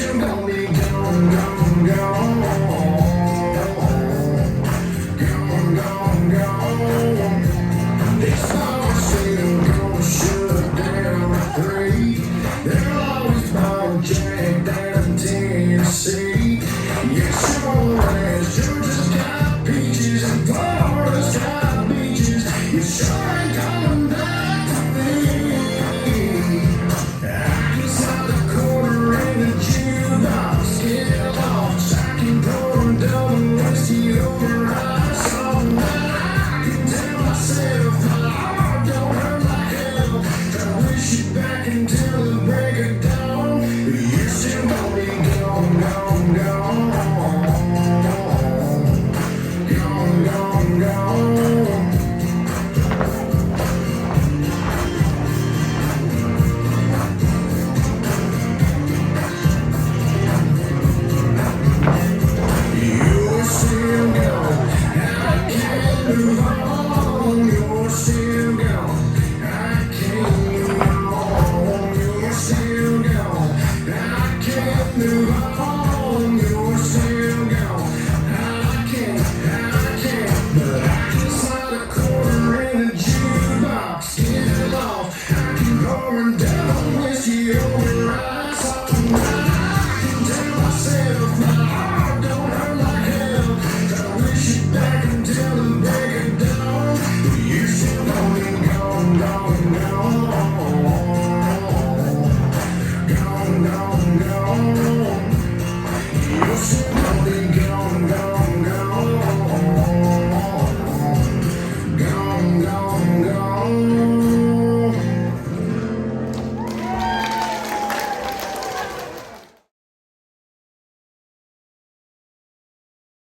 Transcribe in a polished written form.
you're gonna be gone, gone, gone. Gone, gone, gone. They say they're gonna shut down at 3. They'll always ball Jack down Tennessee. Yes, your ass, Georgia's got peaches and Florida's got beaches. You sure ain't coming back to me. I can slide the quarter in the jukebox, get lost. I can pour a double whiskey over ice all night. I can tell myself my heart don't hurt like hell. Try to wish you back until the break of dawn. You're still gonna be gone, gone, gone. Gone, gone, gone. You're still gone. I can't move on. You're still gone. I can't move on. You're still gone. I can't move on. You're still gone. I can't, but I can slide a quarter in a jukebox, get it off. I can pour a down whiskey.